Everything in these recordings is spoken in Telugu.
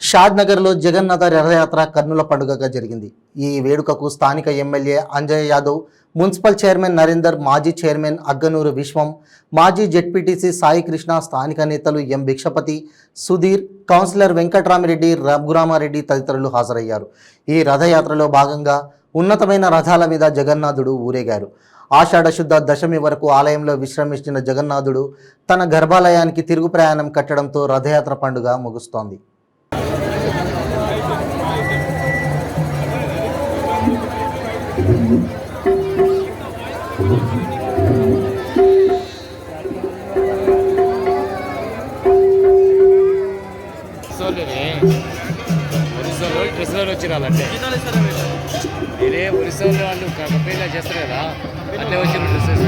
షాద్నగర్లో జగన్నాథ రథయాత్ర కన్నుల పండుగగా జరిగింది. ఈ వేడుకకు స్థానిక MLA Anjay Yadav, municipal chairman Narender, మాజీ చైర్మన్ అగ్గనూరు విశ్వం, మాజీ జెడ్పీటీసీ సాయి కృష్ణ, స్థానిక నేతలు ఎం భిక్షపతి, సుధీర్, కౌన్సిలర్ వెంకట్రామిరెడ్డి, రఘురామారెడ్డి తదితరులు హాజరయ్యారు. ఈ రథయాత్రలో భాగంగా ఉన్నతమైన రథాల మీద జగన్నాథుడు ఊరేగారు. ఆషాఢ శుద్ధ దశమి వరకు ఆలయంలో విశ్రమించిన జగన్నాథుడు తన గర్భాలయానికి తిరుగు ప్రయాణం కట్టడంతో రథయాత్ర పండుగ ముగుస్తోంది. ఒరిస్సాలో డ్రెస్సులో వచ్చి రాలంటే మీరే ఒరిస్సాలో వాళ్ళు కంపెనీలో చేస్తారు కదా, అట్లే వచ్చిన డ్రెస్సెస్.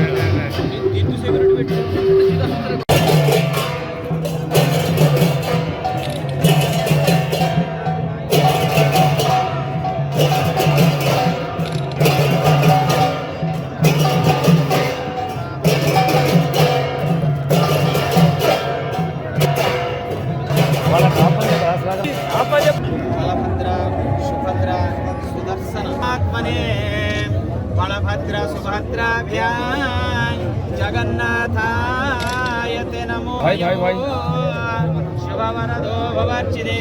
సుభద్ర సుదర్శనాత్మనే బలభద్ర సుభద్రాభ్యాం జగన్నాథాయతే నమో శివవరదో భవర్చిదే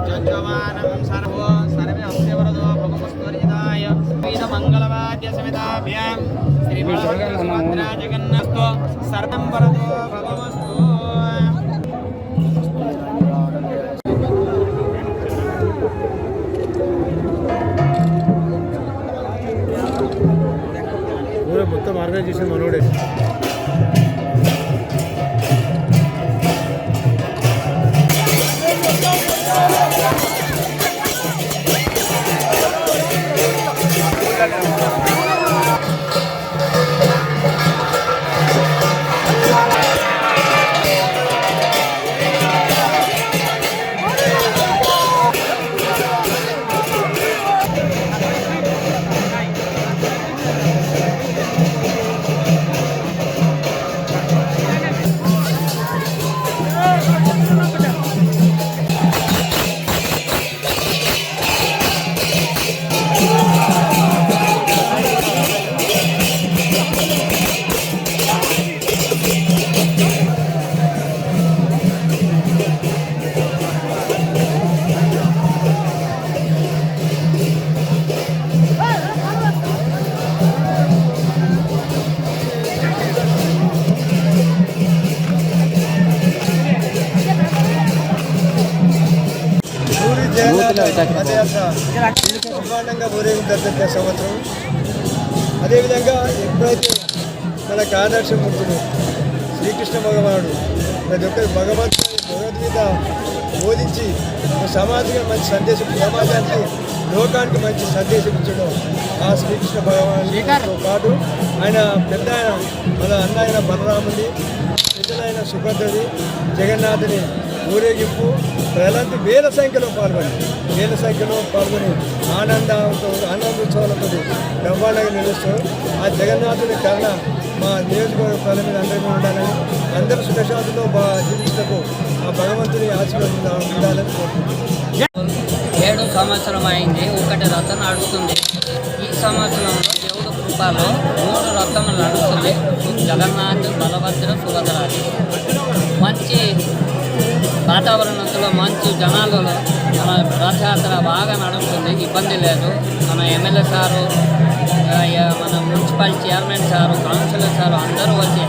జజ్జమానం సర్వో సర్వస్యవరదో భవమస్తోరిదాయ వేద మంగళవాద్య సమితాభ్యాం శ్రీ సుభద్ర జగన్నాథో సర్వం వరదో భవమస్తు. మొత్తం ఆర్గనైజ్ చేసిన మనోడే. బ్రహ్మాండంగా ఊరేగుంటారు ప్రతి సంవత్సరం. అదేవిధంగా ఎప్పుడైతే మనకు ఆదర్శమూర్తుడు శ్రీకృష్ణ భగవానుడు ప్రతి ఒక్కరి భగవద్గీత బోధించి సమాజంగా మంచి సందేశం, సమాజానికి లోకానికి మంచి సందేశం ఇచ్చడం ఆ శ్రీకృష్ణ భగవానుడితో పాటు ఆయన పెద్ద మన అన్న అయిన బలరాముడి, పెద్దలైన సుభద్రది, జగన్నాథుని ఊరేగింపు ప్రజలంతా వేల సంఖ్యలో పాల్గొని ఆనందోత్సవాలతో బ్రహ్మాండంగా నిలుస్తారు. ఆ జగన్నాథుని కరుణ మా నియోజకవర్గ ప్రజల మీద అందరికీ ఉండాలని, అందరూ సుఖశాంతితో జీవిస్తూ ఆ భగవంతుని ఆశీర్వాదం ఉండాలని కోరుకుంటున్నాను. 7 సంవత్సరం అయింది, ఒకటి రథం నడుస్తుంది. ఈ సంవత్సరంలో దేవుడు కృపలో 3 రథములు నడుస్తుంది. జగన్నాథ్, బలభద్ర, సుభద్రాది. మంచి వాతావరణంలో మంచి జనాలలో మన రథయాత్ర బాగా నడుస్తుంది, ఇబ్బంది లేదు. మన ఎమ్మెల్యే సారు, మన municipal chairman sir, councillor sir అందరూ వచ్చి